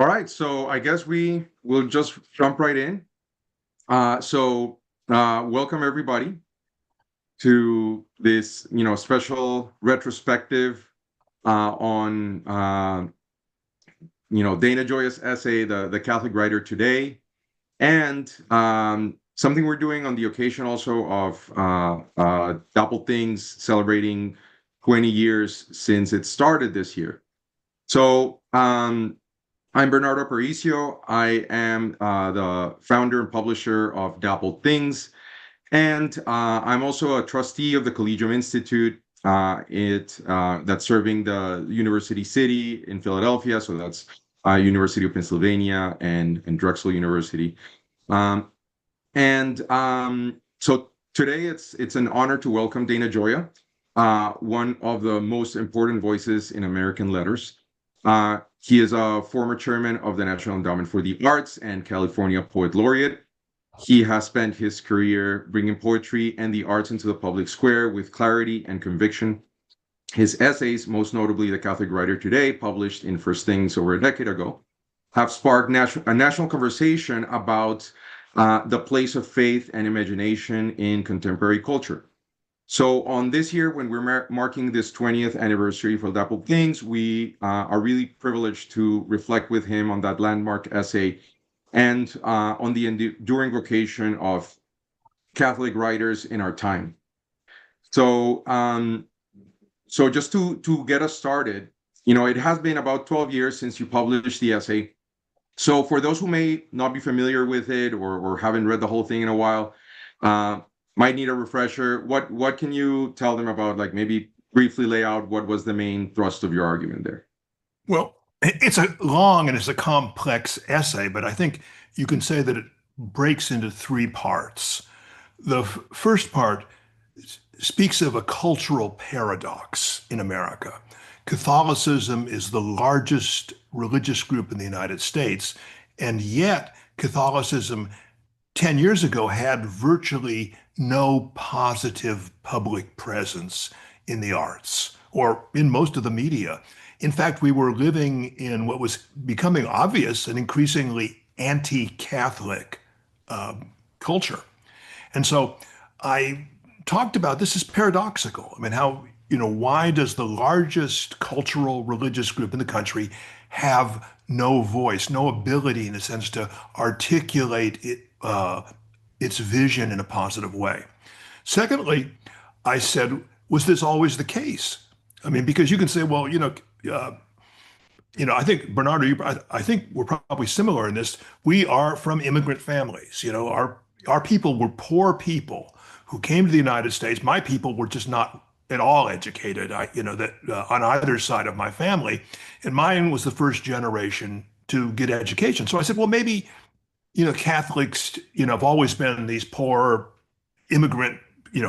All right, so I guess we will just jump right in. Welcome everybody to this, special retrospective on, Dana Gioia's essay, the Catholic Writer Today, and something we're doing on the occasion also of Double Things celebrating 20 years since it started this year. So, I'm Bernardo Aparicio. I am the founder and publisher of Dappled Things, and I'm also a trustee of the Collegium Institute. That's serving the University City in Philadelphia, so that's University of Pennsylvania and Drexel University. So today it's an honor to welcome Dana Gioia, one of the most important voices in American letters. He is a former chairman of the National Endowment for the Arts and California Poet Laureate. He has spent his career bringing poetry and the arts into the public square with clarity and conviction. His essays, most notably The Catholic Writer Today, published in First Things over a decade ago, have sparked a national conversation about the place of faith and imagination in contemporary culture. So on this year, when we're marking this 20th anniversary for Dappled Things, we are really privileged to reflect with him on that landmark essay and on the enduring vocation of Catholic writers in our time. So, just to get us started, it has been about 12 years since you published the essay. So for those who may not be familiar with it or haven't read the whole thing in a while, might need a refresher. What can you tell them about, like maybe briefly lay out what was the main thrust of your argument there? Well, it's a long and it's a complex essay, but I think you can say that it breaks into three parts. The first part speaks of a cultural paradox in America. Catholicism is the largest religious group in the United States, and yet Catholicism 10 years ago had virtually no positive public presence in the arts or in most of the media. In fact, we were living in what was becoming obvious an increasingly anti-Catholic culture. And so I talked about this is paradoxical. I mean, why does the largest cultural religious group in the country have no voice, no ability, in a sense, to articulate its vision in a positive way? Secondly, I said, was this always the case? I mean, because you can say, well, I think Bernardo, I think we're probably similar in this. We are from immigrant families. Our people were poor people who came to the United States. My people were just not at all educated. On either side of my family, and mine was the first generation to get education. So I said, well, maybe Catholics, have always been these poor immigrant,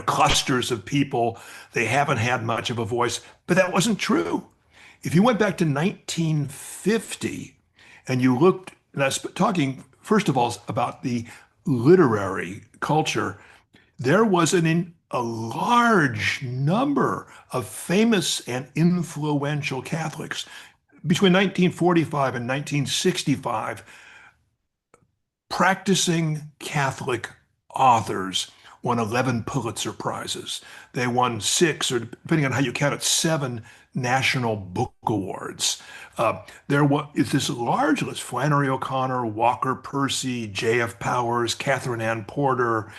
clusters of people. They haven't had much of a voice, but that wasn't true. If you went back to 1950 and you looked, and I was talking, first of all, about the literary culture, there was a large number of famous and influential Catholics. Between 1945 and 1965, practicing Catholic authors won 11 Pulitzer Prizes. They won 6, or depending on how you count it, 7 National Book Awards. There was this large list: Flannery O'Connor, Walker Percy, J.F. Powers, Catherine Ann Porter,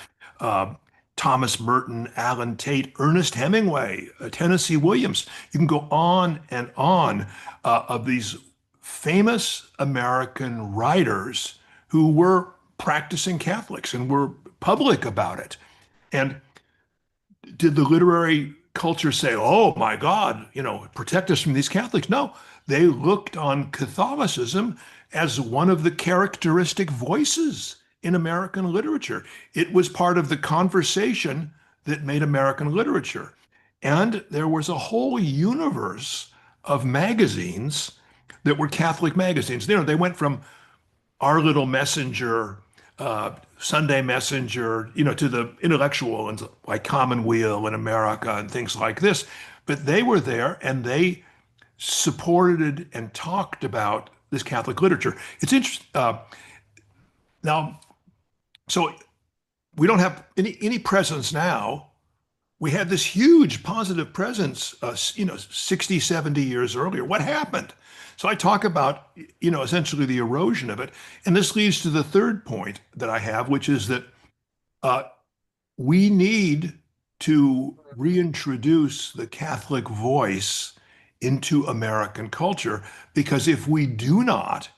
Thomas Merton, Alan Tate, Ernest Hemingway, Tennessee Williams. You can go on and on of these famous American writers who were practicing Catholics and were public about it. And did the literary culture say, oh my God, protect us from these Catholics? No, they looked on Catholicism as one of the characteristic voices in American literature. It was part of the conversation that made American literature. And there was a whole universe of magazines that were Catholic magazines. They went from Our Little Messenger, Sunday Messenger, to the intellectual ones like Commonweal in America and things like this. But they were there and they supported and talked about this Catholic literature. It's interesting. Now, so we don't have any presence now. We had this huge positive presence, 60, 70 years earlier. What happened? So I talk about, essentially the erosion of it. And this leads to the third point that I have, which is that uh, we need to reintroduce the Catholic voice into American culture, because if we do not,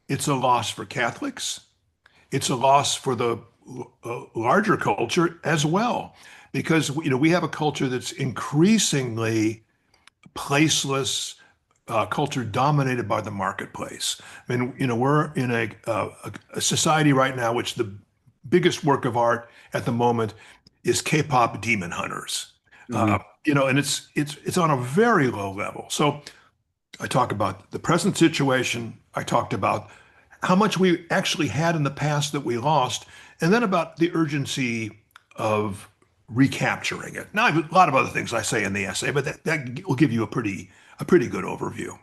it's a loss for Catholics. It's a loss for the larger culture as well, because we have a culture that's increasingly placeless, culture dominated by the marketplace. I mean, we're in a society right now which the biggest work of art at the moment is K-pop Demon Hunters. Hmm. And it's on a very low level. So I talk about the present situation. I talked about how much we actually had in the past that we lost, and then about the urgency of recapturing it. Now, I have a lot of other things I say in the essay, but that will give you a pretty good overview.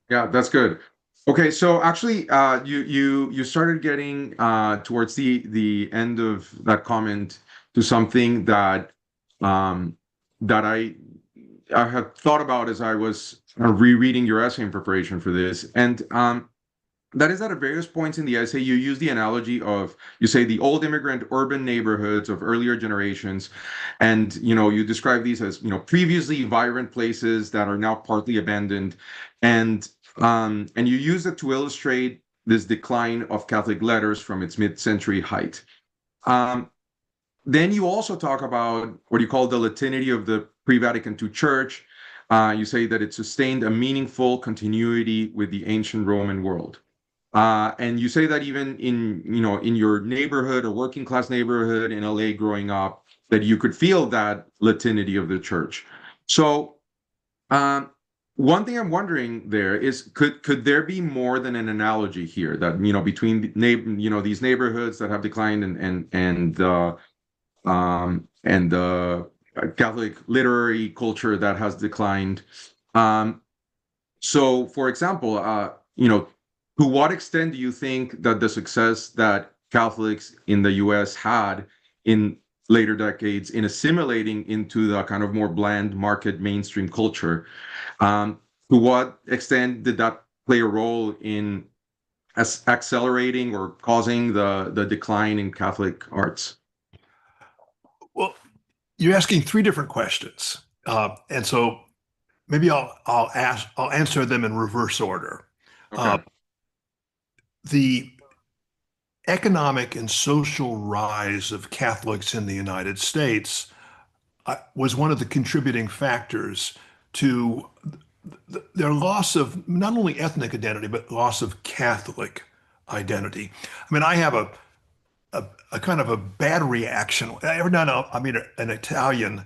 Yeah, that's good. Okay, so actually, you started getting towards the end of that comment to something that um, that I had thought about as I was rereading your essay in preparation for this, and that is that at various points in the essay you use the analogy of, you say, the old immigrant urban neighborhoods of earlier generations, and you describe these as previously vibrant places that are now partly abandoned, and you use it to illustrate this decline of Catholic letters from its mid-century height. Um, then you also talk about what you call the Latinity of the pre-Vatican II Church. You say that it sustained a meaningful continuity with the ancient Roman world. And you say that even in your neighborhood or working class neighborhood in LA growing up, that you could feel that Latinity of the church. So um, one thing I'm wondering there is, could there be more than an analogy here that between these neighborhoods that have declined and the Catholic literary culture that has declined. Um, so, for example, to what extent do you think that the success that Catholics in the U.S. had in later decades in assimilating into the kind of more bland market mainstream culture, um, to what extent did that play a role in accelerating or causing the decline in Catholic arts? Well, you're asking three different questions, and so maybe I'll answer them in reverse order. Uh, Okay. the economic and social rise of Catholics in the United States was one of the contributing factors to their loss of not only ethnic identity, but loss of Catholic identity. I mean, I have a kind of a bad reaction. Every now and then I mean an Italian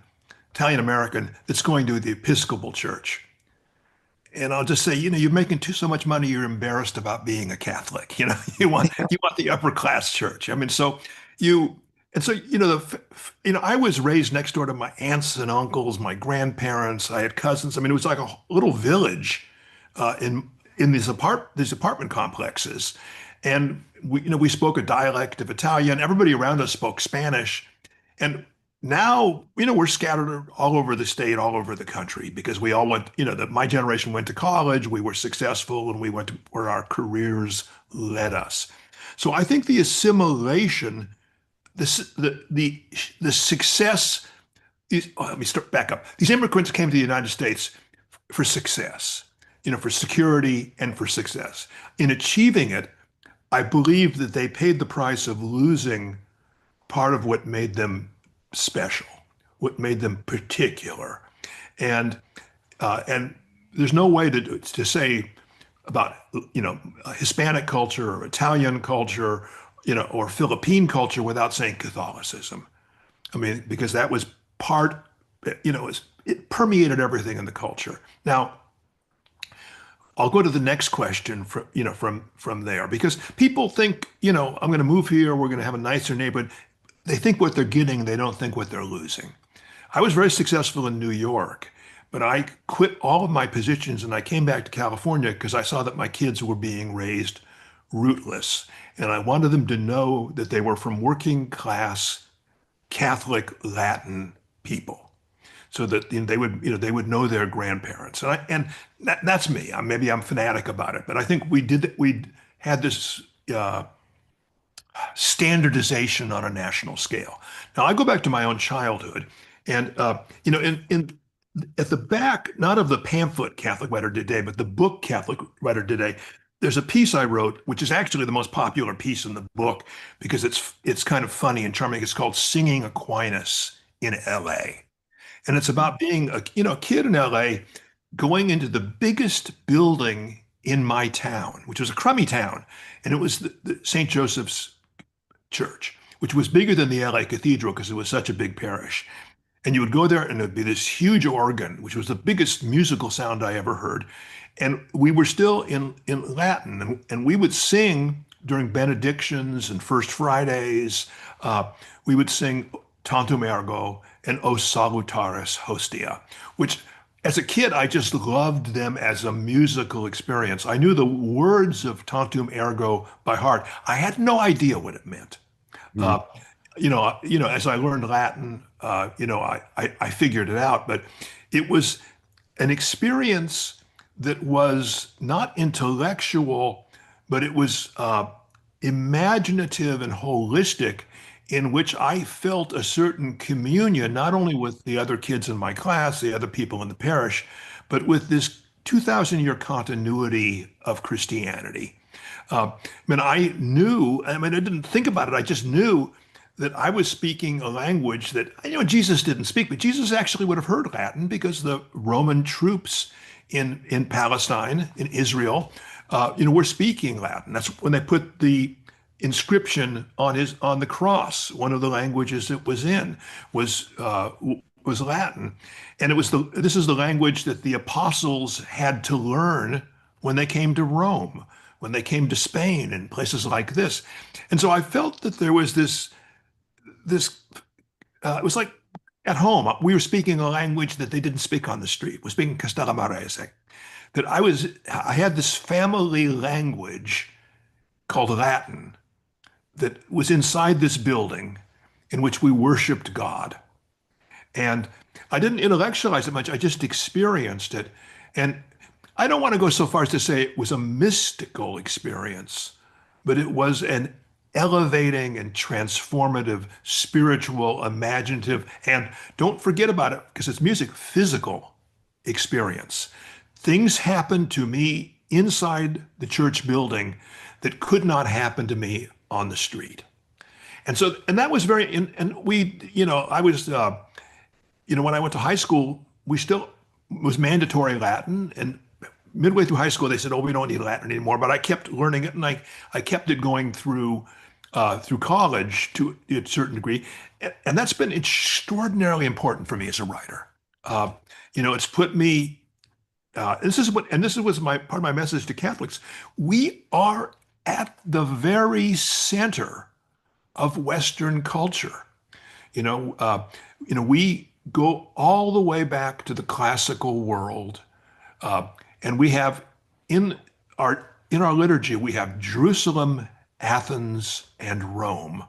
American that's going to the Episcopal Church. And I'll just say, you're making so much money, you're embarrassed about being a Catholic. You want the upper class church. I mean, so you and so I was raised next door to my aunts and uncles, my grandparents. I had cousins. I mean, it was like a little village in these apartment complexes, and we spoke a dialect of Italian. Everybody around us spoke Spanish, and now, we're scattered all over the state, all over the country, because we all went, my generation went to college, we were successful, and we went to where our careers led us. So I think the assimilation, the success, let me start back up. These immigrants came to the United States for success, for security and for success. In achieving it, I believe that they paid the price of losing part of what made them special, what made them particular, and there's no way to say about Hispanic culture or Italian culture, or Philippine culture without saying Catholicism. I mean, because that was part, it permeated everything in the culture. Now, I'll go to the next question from there, because people think, I'm going to move here, we're going to have a nicer neighborhood. They think what they're getting, they don't think what they're losing. I was very successful in New York, but I quit all of my positions and I came back to California because I saw that my kids were being raised rootless. And I wanted them to know that they were from working class Catholic Latin people so that they would know their grandparents. That's me. Maybe I'm fanatic about it, but I think we had this standardization on a national scale. Now I go back to my own childhood, and in at the back, not of the pamphlet Catholic Writer Today, but the book Catholic Writer Today, there's a piece I wrote, which is actually the most popular piece in the book because it's kind of funny and charming. It's called "Singing Aquinas in L.A." And it's about being a kid in L.A. going into the biggest building in my town, which was a crummy town, and it was the St. Joseph's Church, which was bigger than the LA Cathedral because it was such a big parish. And you would go there and there'd be this huge organ, which was the biggest musical sound I ever heard. And we were still in Latin, and we would sing during benedictions and First Fridays. We would sing Tantum Ergo and O Salutaris Hostia, which as a kid, I just loved them as a musical experience. I knew the words of Tantum Ergo by heart. I had no idea what it meant. Uh, Mm. as I learned Latin, I figured it out. But it was an experience that was not intellectual, but it was imaginative and holistic, in which I felt a certain communion, not only with the other kids in my class, the other people in the parish, but with this 2,000-year continuity of Christianity. I didn't think about it. I just knew that I was speaking a language that, Jesus didn't speak, but Jesus actually would have heard Latin because the Roman troops in Palestine, in Israel, were speaking Latin. That's when they put the inscription on the cross. One of the languages it was in was Latin, and this is the language that the apostles had to learn when they came to Rome, when they came to Spain and places like this. And so I felt that there was this it was like at home. We were speaking a language that they didn't speak on the street. We're speaking Castellamarese. That I had this family language called Latin that was inside this building in which we worshiped God. And I didn't intellectualize it much. I just experienced it. And I don't want to go so far as to say it was a mystical experience, but it was an elevating and transformative, spiritual, imaginative, and don't forget about it because it's music, physical experience. Things happened to me inside the church building that could not happen to me on the street. And that was and we, I was, when I went to high school, we still was mandatory Latin. And midway through high school, they said, "Oh, we don't need Latin anymore." But I kept learning it, and I kept it going through college to a certain degree, and that's been extraordinarily important for me as a writer. It's put me. This was my part of my message to Catholics. We are at the very center of Western culture. We go all the way back to the classical world, and we have in our liturgy we have Jerusalem, Athens, and Rome,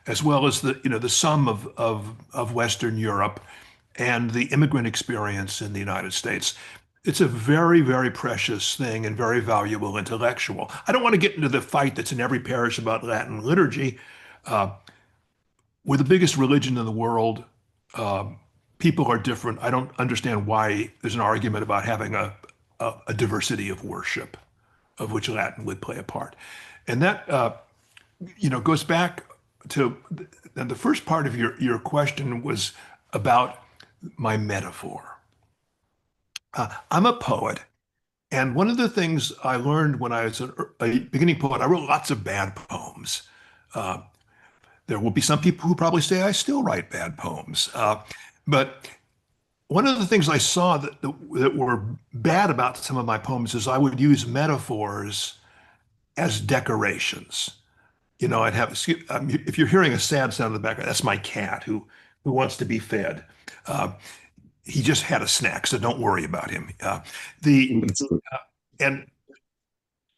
as well as the sum of Western Europe and the immigrant experience in the United States. It's a very, very precious thing and very valuable intellectual. I don't want to get into the fight that's in every parish about Latin liturgy. We're the biggest religion in the world. People are different. I don't understand why there's an argument about having a diversity of worship, of which Latin would play a part. And that goes back to and the first part of your question was about my metaphor. I'm a poet, and one of the things I learned when I was a beginning poet, I wrote lots of bad poems. Uh, there will be some people who probably say I still write bad poems, but one of the things I saw that were bad about some of my poems is I would use metaphors as decorations. I'd have, if you're hearing a sad sound in the background, that's my cat who wants to be fed. Uh, he just had a snack, so don't worry about him. The That's good. and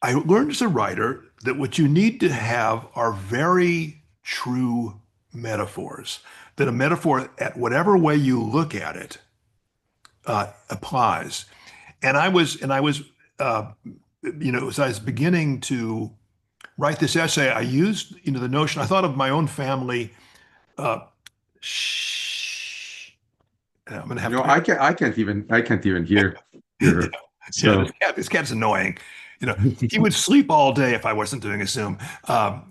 I learned as a writer that what you need to have are very true metaphors. That a metaphor, at whatever way you look at it, applies. Uh, as I was beginning to write this essay, I used, the notion. I thought of my own family. Uh, shh. I'm going to have to. I can't even hear Yeah, her. yeah. So This cat's annoying. He would sleep all day if I wasn't doing a Zoom. Uh,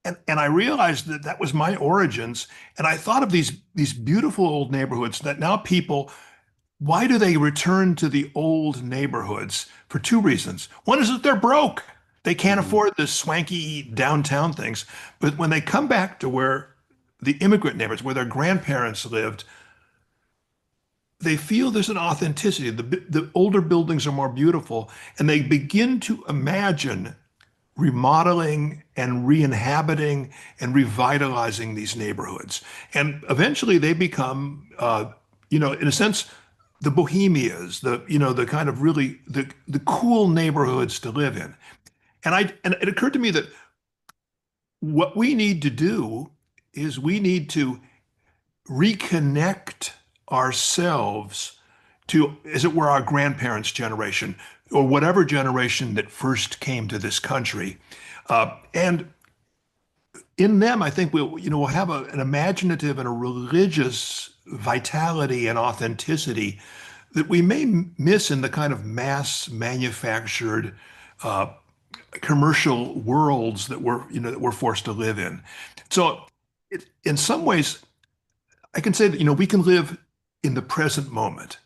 and I realized that that was my origins. And I thought of these beautiful old neighborhoods that now people, why do they return to the old neighborhoods? For two reasons. One is that they're broke. They can't Mhm. afford the swanky downtown things. But when they come back to where the immigrant neighborhoods, where their grandparents lived, they feel there's an authenticity. The older buildings are more beautiful, and they begin to imagine remodeling and re-inhabiting and revitalizing these neighborhoods. And eventually they become, in a sense, the bohemias, the kind of really the cool neighborhoods to live in. And it occurred to me that what we need to do is we need to reconnect ourselves to, as it were, our grandparents' generation or whatever generation that first came to this country. And in them, I think we'll have an imaginative and a religious vitality and authenticity that we may miss in the kind of mass manufactured uh, commercial worlds that we're forced to live in. So, in some ways, I can say that we can live in the present moment.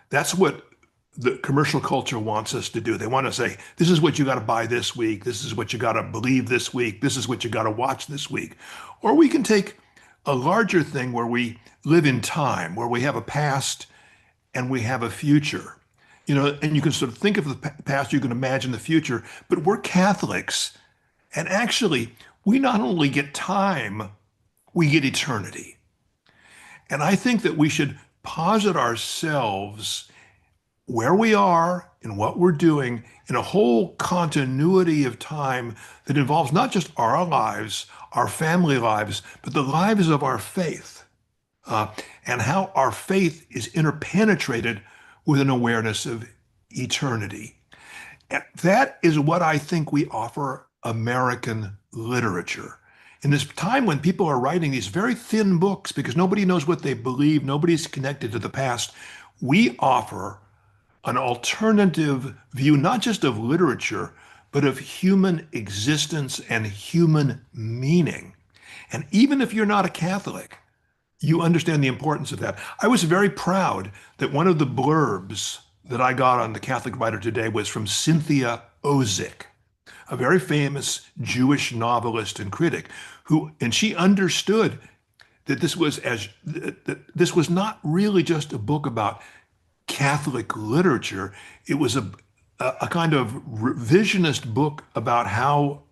That's what the commercial culture wants us to do. They want to say, this is what you got to buy this week. This is what you got to believe this week. This is what you got to watch this week. Or we can take a larger thing where we live in time, where we have a past and we have a future. And you can sort of think of the past, you can imagine the future, but we're Catholics. And actually, we not only get time, we get eternity. And I think that we should posit ourselves where we are and what we're doing in a whole continuity of time that involves not just our lives, our family lives, but the lives of our faith, uh, and how our faith is interpenetrated with an awareness of eternity. And that is what I think we offer American literature. In this time when people are writing these very thin books because nobody knows what they believe, nobody's connected to the past, we offer an alternative view, not just of literature, but of human existence and human meaning. And even if you're not a Catholic, you understand the importance of that. I was very proud that one of the blurbs that I got on the Catholic Writer Today was from Cynthia Ozick, a very famous Jewish novelist and critic, and she understood that this was not really just a book about Catholic literature. It was a kind of revisionist book about how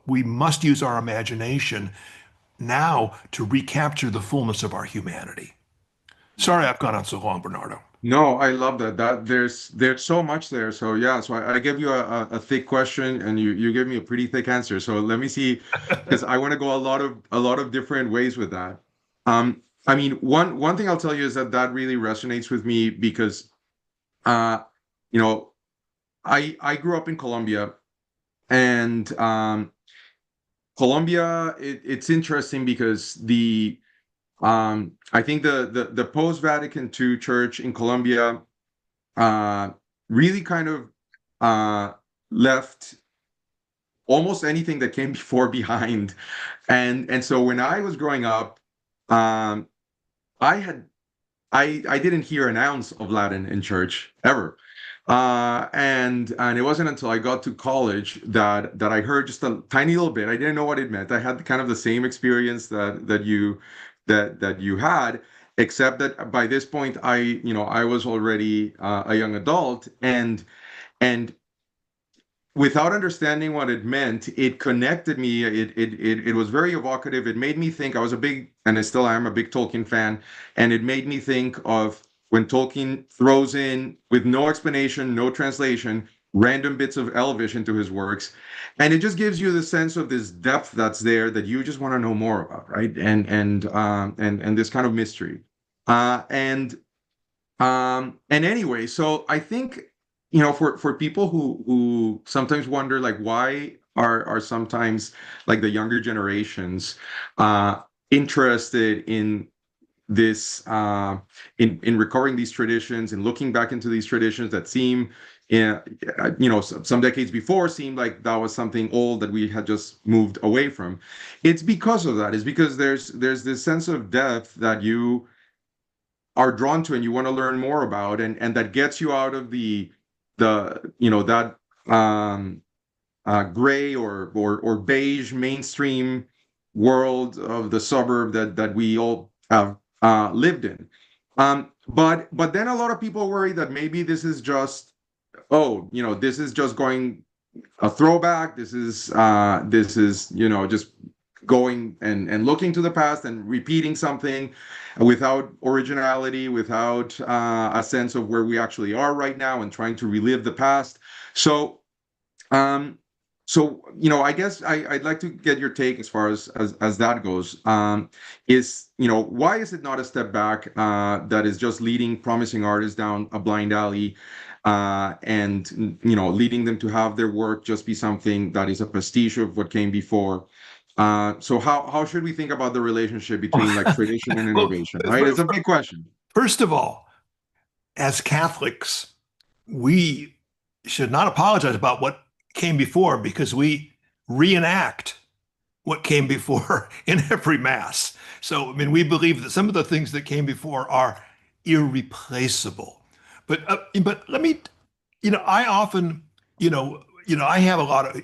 we must use our imagination now to recapture the fullness of our humanity. Sorry I've gone on so long, Bernardo. no, I love that. There's so much there. So yeah, so I gave you a thick question and you gave me a pretty thick answer. So let me see, because I want to go a lot of different ways with that. I mean, one thing I'll tell you is that really resonates with me because uh, you know, I grew up in Colombia, and Colombia, it's interesting because I think the post-Vatican II church in Colombia uh, really kind of uh, left almost anything that came before behind. And so when I was growing up, um, I had I didn't hear an ounce of Latin in church ever. And it wasn't until I got to college that I heard just a tiny little bit. I didn't know what it meant. I had kind of the same experience that you had, except that by this point I was already a young adult, and without understanding what it meant, it connected me. It was very evocative. It made me think. I was a big, and I still am a big Tolkien fan, and it made me think of when Tolkien throws in, with no explanation, no translation, random bits of Elvish into his works, and it just gives you the sense of this depth that's there that you just want to know more about, right? And this kind of mystery. And anyway, so I think, for people who sometimes wonder, like, why are sometimes, like, the younger generations interested in this, in recovering these traditions and looking back into these traditions that seem, some decades before seemed like that was something old that we had just moved away from. It's because of that. It's because there's this sense of depth that you are drawn to and you want to learn more about, and that gets you out of that gray or beige mainstream world of the suburb that we all have lived in. But then a lot of people worry that maybe this is just, this is just going a throwback. This is just going and looking to the past and repeating something without originality, without a sense of where we actually are right now, and trying to relive the past. So, I guess I'd like to get your take as far as that goes. Why is it not a step back that is just leading promising artists down a blind alley, and leading them to have their work just be something that is a pastiche of what came before? So how should we think about the relationship between, like, tradition and Well, innovation, right? It's a big question. first of all, as Catholics, we should not apologize about what came before because we reenact what came before in every mass. So, I mean, we believe that some of the things that came before are irreplaceable. But let me, I often, I have a lot of,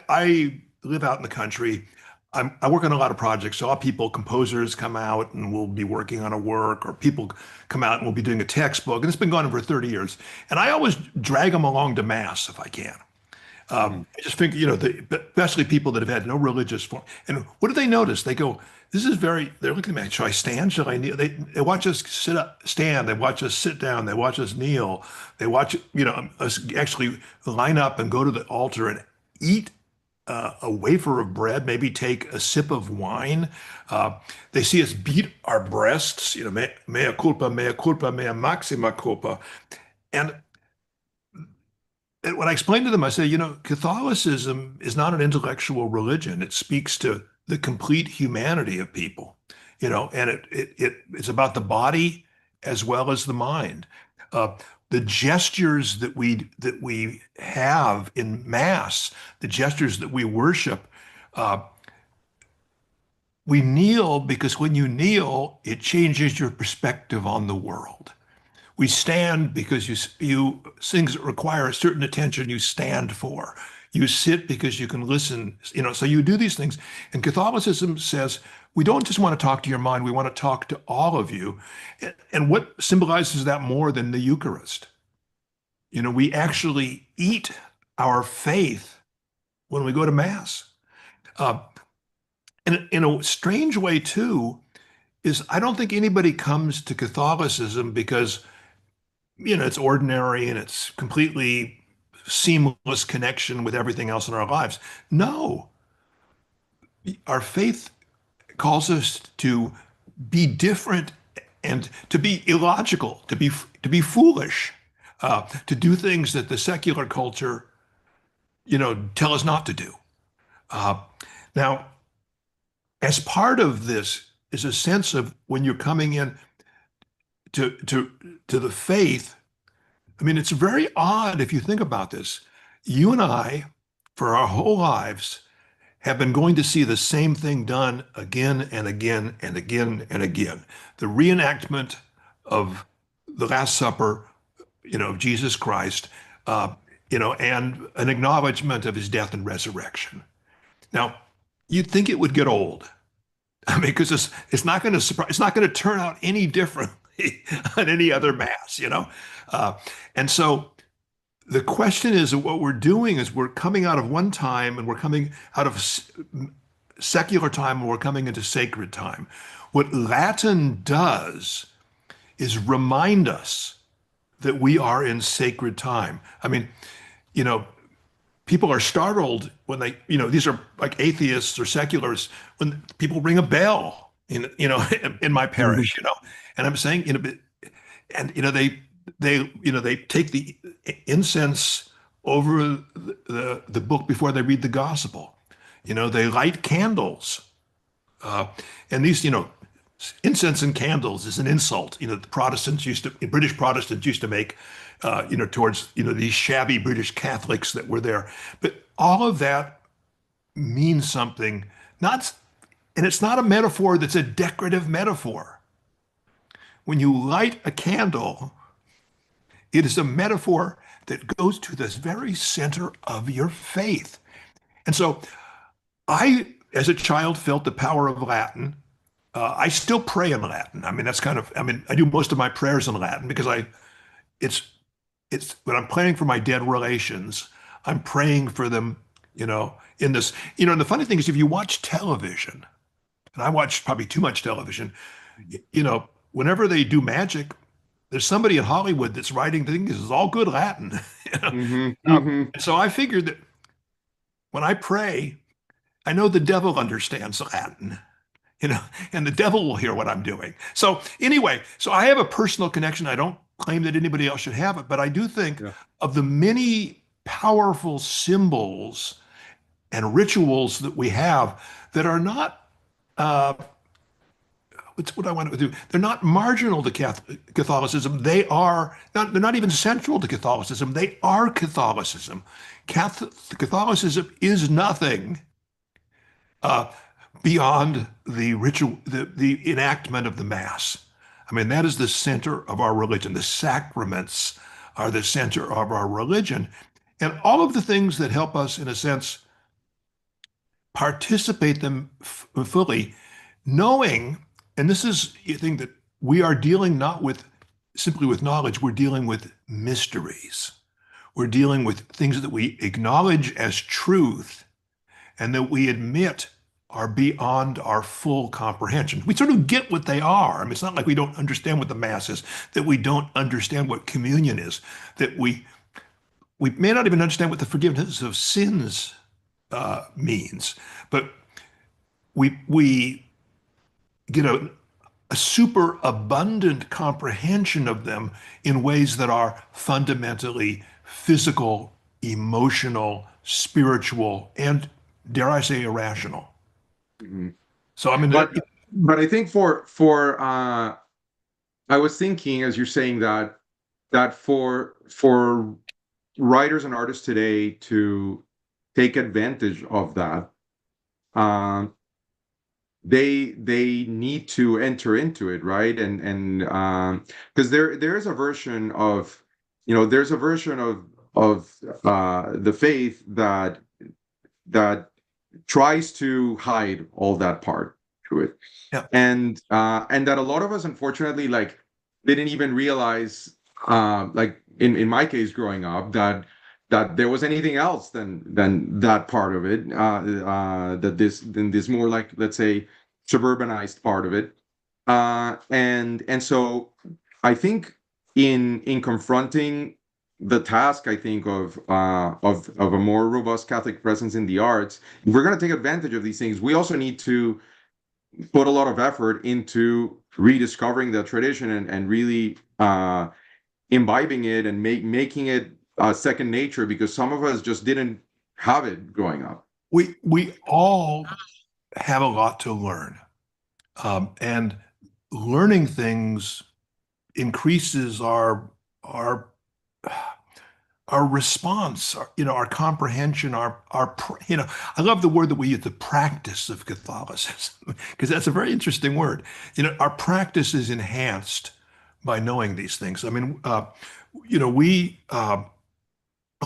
I live out in the country. I work on a lot of projects. So, composers come out and we'll be working on a work, or people come out and we'll be doing a textbook. And it's been going on for 30 years. And I always drag them along to mass if I can. I just think, especially people that have had no religious form. And what do they notice? They go, they're looking at me, should I stand? Should I kneel? They watch us sit up, stand. They watch us sit down. They watch us kneel. They watch, us actually line up and go to the altar and eat a wafer of bread, maybe take a sip of wine. They see us beat our breasts, mea culpa, mea maxima culpa. And when I explain to them, I say, Catholicism is not an intellectual religion. It speaks to the complete humanity of people, and it's about the body as well as the mind. The gestures that we have in Mass, the gestures that we worship, we kneel because when you kneel, it changes your perspective on the world. We stand because things that require a certain attention you stand for. You sit because you can listen, so you do these things. And Catholicism says, we don't just want to talk to your mind, we want to talk to all of you. And what symbolizes that more than the Eucharist? We actually eat our faith when we go to Mass. And in a strange way, too, is I don't think anybody comes to Catholicism because it's ordinary and it's completely seamless connection with everything else in our lives. No, our faith calls us to be different and to be illogical, to be foolish, to do things that the secular culture, tell us not to do. Now, as part of this is a sense of when you're coming in to the faith. I mean, it's very odd if you think about this. You and I, for our whole lives, have been going to see the same thing done again and again and again and again. The reenactment of the Last Supper, of Jesus Christ, and an acknowledgement of his death and resurrection. Now, you'd think it would get old. I mean, because it's not going to surprise, it's not going to turn out any differently on any other mass, and so The question is that what we're doing is we're coming out of one time and we're coming out of secular time and we're coming into sacred time. What Latin does is remind us that we are in sacred time. I mean, you know, people are startled when they, these are like atheists or seculars, when people ring a bell in my Mhm. parish, and I'm saying, and they take the incense over the book before they read the gospel. They light candles, uh, and these, incense and candles is an insult. The British Protestants used to make, towards, these shabby British Catholics that were there. But all of that means something, not, and it's not a metaphor that's a decorative metaphor. When you light a candle, it is a metaphor that goes to this very center of your faith. And so I, as a child, felt the power of Latin. I still pray in Latin. I mean, I do most of my prayers in Latin because it's, it's when I'm praying for my dead relations, I'm praying for them, in this, and the funny thing is if you watch television, and I watch probably too much television, whenever they do magic, there's somebody in Hollywood that's writing things. This is all good Latin. you know? Mhm. Mhm. And so I figured that when I pray, I know the devil understands Latin, you know, and the devil will hear what I'm doing. So anyway, so I have a personal connection. I don't claim that anybody else should have it, but I do think Yeah. of the many powerful symbols and rituals that we have that are not uh, what's what I want to do. They're not marginal to Catholicism. They're not even central to Catholicism. They are Catholicism. Catholicism is nothing uh, beyond the ritual, the enactment of the Mass. I mean, that is the center of our religion. The sacraments are the center of our religion. And all of the things that help us, in a sense, participate them fully, knowing, and this is a thing that we are dealing not with simply with knowledge, we're dealing with mysteries. We're dealing with things that we acknowledge as truth and that we admit are beyond our full comprehension. We sort of get what they are. I mean, it's not like we don't understand what the Mass is, that we don't understand what communion is, that we may not even understand what the forgiveness of sins means, but we get a super abundant comprehension of them in ways that are fundamentally physical, emotional, spiritual, and dare I say irrational. Mhm. So I mean, But I think I was thinking as you're saying that for writers and artists today to take advantage of that, um, they need to enter into it, right? And because there is a version of, there's a version of the faith that tries to hide all that part to it, yeah, and that a lot of us unfortunately like didn't even realize, like in my case growing up, that there was anything else than that part of it, that this more like, let's say, suburbanized part of it, and so I think in confronting the task, I think of a more robust Catholic presence in the arts, if we're going to take advantage of these things, we also need to put a lot of effort into rediscovering the tradition and really imbibing it and making it second nature, because some of us just didn't have it growing up. we all have a lot to learn, and learning things increases our our response, our comprehension, I love the word that we use, the practice of Catholicism, because that's a very interesting word. Our practice is enhanced by knowing these things. I mean, a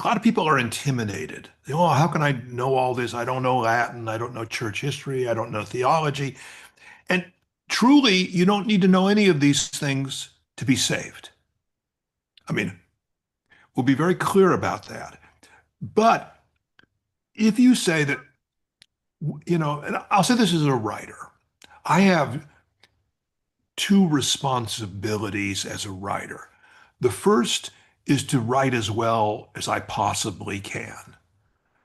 lot of people are intimidated. Oh, how can I know all this? I don't know Latin. I don't know church history. I don't know theology. And truly, you don't need to know any of these things to be saved. I mean, will be very clear about that. But if you say that, and I'll say this as a writer, I have two responsibilities as a writer. The first is to write as well as I possibly can,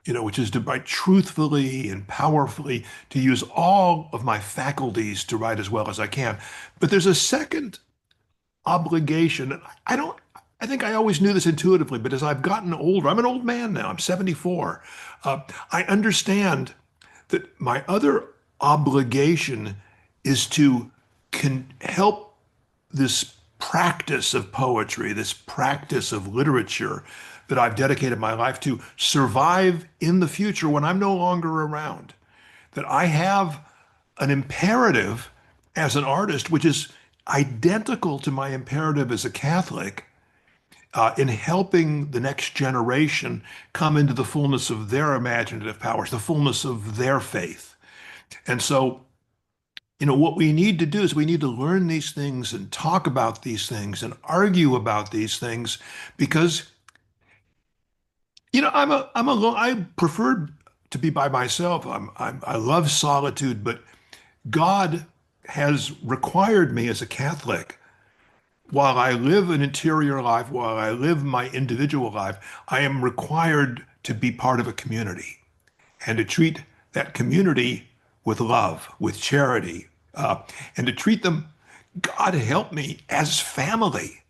which is to write truthfully and powerfully, to use all of my faculties to write as well as I can. But there's a second obligation. I think I always knew this intuitively, but as I've gotten older, I'm an old man now, I'm 74. I understand that my other obligation is to help this practice of poetry, this practice of literature that I've dedicated my life to survive in the future when I'm no longer around. That I have an imperative as an artist, which is identical to my imperative as a Catholic, in helping the next generation come into the fullness of their imaginative powers, the fullness of their faith. And so, what we need to do is we need to learn these things and talk about these things and argue about these things because, I prefer to be by myself. I love solitude, but God has required me as a Catholic, while I live an interior life, while I live my individual life, I am required to be part of a community and to treat that community with love, with charity, and to treat them, God help me, as family,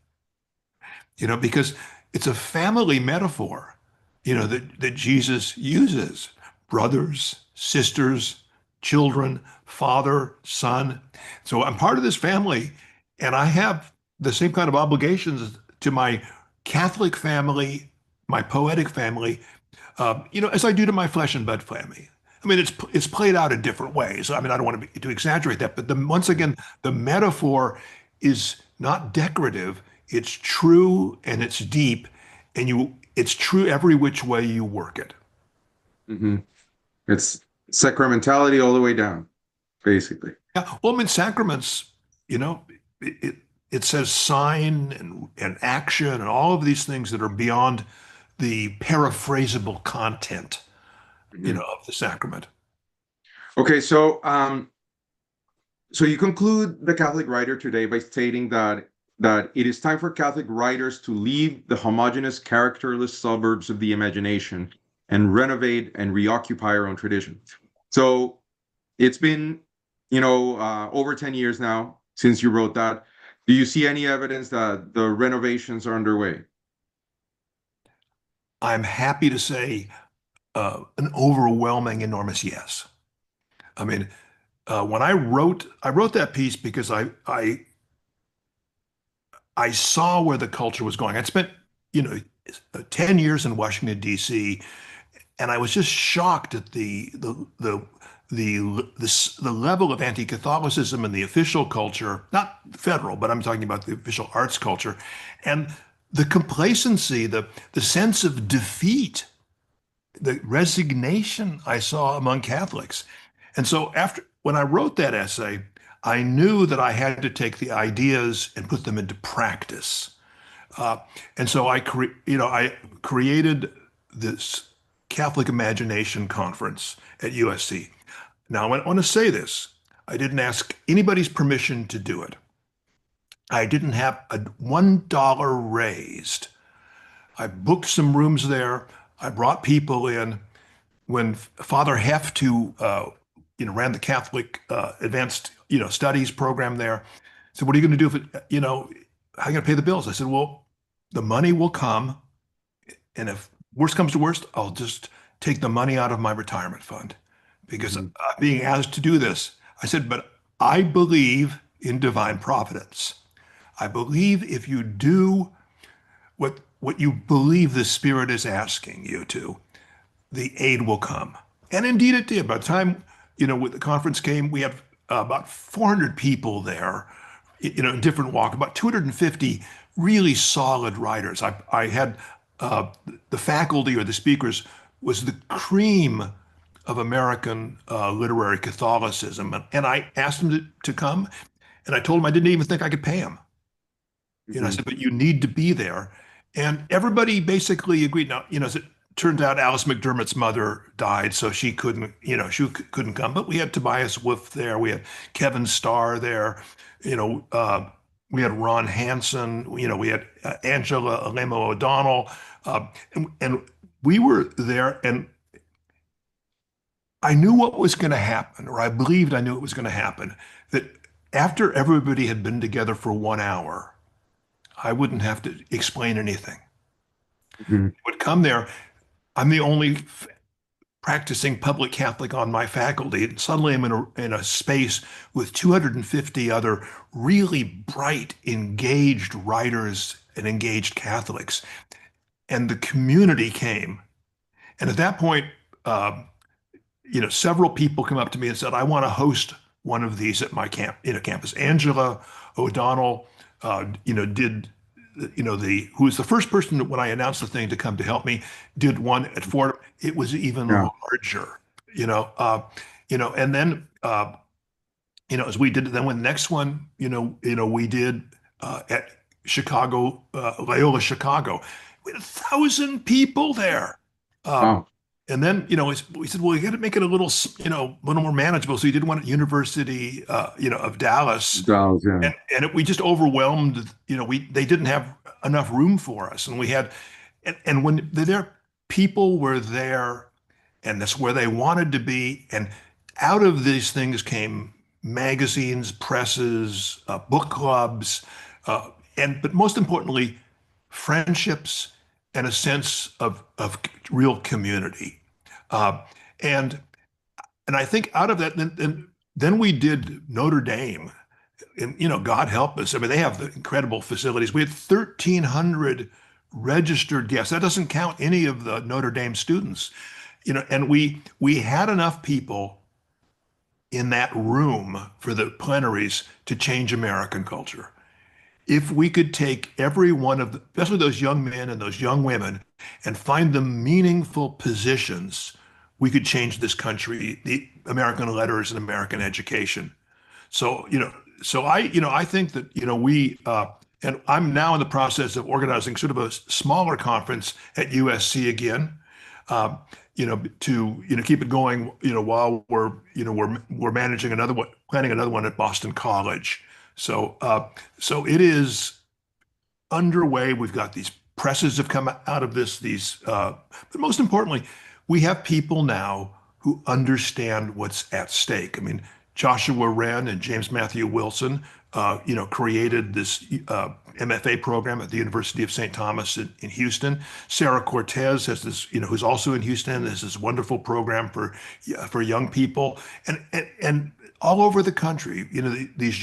because it's a family metaphor, that Jesus uses: brothers, sisters, children, father, son. So I'm part of this family, and I have the same kind of obligations to my Catholic family, my poetic family, as I do to my flesh and blood family. I mean, it's played out in different ways. I mean, I don't want to exaggerate that, but once again, the metaphor is not decorative. It's true and it's deep, and it's true every which way you work it. Hmm. It's sacramentality all the way down, basically. Yeah. Well, I mean, sacraments, it says sign and action and all of these things that are beyond the paraphrasable content, Mhm. of the sacrament. Okay, so you conclude the Catholic writer today by stating that it is time for Catholic writers to leave the homogeneous, characterless suburbs of the imagination and renovate and reoccupy our own tradition. So it's been, over 10 years now since you wrote that. Do you see any evidence that the renovations are underway? I'm happy to say an overwhelming, enormous yes. I mean, when I wrote that piece because I saw where the culture was going. I'd spent, you know, 10 years in Washington, D.C., and I was just shocked at the level of anti-Catholicism in the official culture, not federal, but I'm talking about the official arts culture, and the complacency, the sense of defeat, the resignation I saw among Catholics. And so when I wrote that essay, I knew that I had to take the ideas and put them into practice. Uh, and so I created this Catholic Imagination Conference at USC. Now, I want to say this. I didn't ask anybody's permission to do it. I didn't have a $1 raised. I booked some rooms there. I brought people in. When Father Heft, who ran the Catholic Advanced Studies program there, said, "What are you going to do if it, how are you going to pay the bills?" I said, "Well, the money will come, and if worst comes to worst, I'll just take the money out of my retirement fund because I'm Mhm. being asked to do this." I said, "But I believe in divine providence. I believe if you do what you believe the Spirit is asking you to, the aid will come." And indeed it did. By the time, when the conference came, we had about 400 people there, in different walks, about 250 really solid writers. I had the faculty or the speakers was the cream of American literary Catholicism. And I asked them to come, and I told them I didn't even think I could pay them. I Mhm. said, "But you need to be there." And everybody basically agreed. Now, as it turned out, Alice McDermott's mother died, so she couldn't, couldn't come. But we had Tobias Wolff there. We had Kevin Starr there. You know, uh, we had Ron Hansen. We had Angela Alemo O'Donnell, and we were there. And I knew what was going to happen, or I believed I knew it was going to happen. That after everybody had been together for 1 hour, I wouldn't have to explain anything. Mhm. Would come there. I'm the only practicing public Catholic on my faculty. And suddenly I'm in a space with 250 other really bright, engaged writers and engaged Catholics. And the community came. And at that point, uh, several people come up to me and said, I want to host one of these at my campus. Angela O'Donnell, did, who was the first person that when I announced the thing to come to help me, did one at Fordham. It was even Yeah. larger, and then, as we did, then when the next one, we did at Chicago, Loyola Chicago, we had 1,000 people there. Uh, Wow. and then, we said, well, you got to make it a little more manageable. So we did one at University, of Dallas, Dolls, yeah. and we just overwhelmed. They didn't have enough room for us, and we had, and when there, people were there, and that's where they wanted to be. And out of these things came magazines, presses, book clubs, but most importantly, friendships and a sense of real community. Uh, and and I think out of that, then we did Notre Dame, and God help us. I mean, they have the incredible facilities. We had 1,300 registered guests. That doesn't count any of the Notre Dame students. And we had enough people in that room for the plenaries to change American culture. If we could take every one of the, especially those young men and those young women, and find them meaningful positions, we could change this country, the American letters and American education. So, I think that, and I'm now in the process of organizing sort of a smaller conference at USC again, uh, to, keep it going, while we're managing another one, planning another one at Boston College. So it is underway. We've got these presses have come out of this, but most importantly, we have people now who understand what's at stake. I mean, Joshua Wren and James Matthew Wilson, created this MFA program at the University of St. Thomas in Houston. Sarah Cortez has this, who's also in Houston, has this wonderful program for young people, and all over the country, these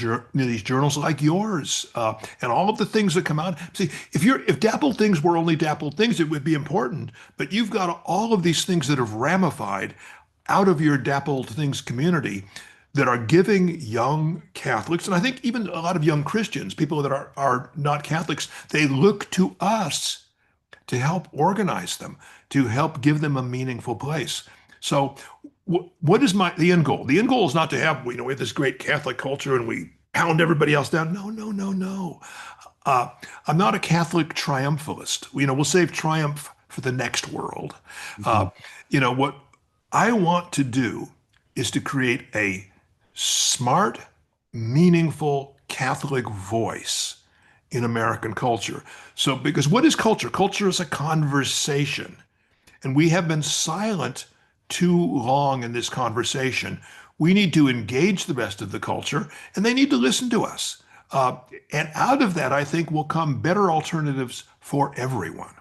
journals like yours, and all of the things that come out. See, if Dappled Things were only Dappled Things, it would be important. But you've got all of these things that have ramified out of your Dappled Things community that are giving young Catholics, and I think even a lot of young Christians, people that are not Catholics, they look to us to help organize them, to help give them a meaningful place. So, what is the end goal? The end goal is not to have, we have this great Catholic culture and we pound everybody else down. No, no, no, no. I'm not a Catholic triumphalist. We'll save triumph for the next world. Mhm. What I want to do is to create a smart, meaningful Catholic voice in American culture. So, because what is culture? Culture is a conversation. And we have been silent too long in this conversation. We need to engage the rest of the culture, and they need to listen to us. And out of that, I think will come better alternatives for everyone.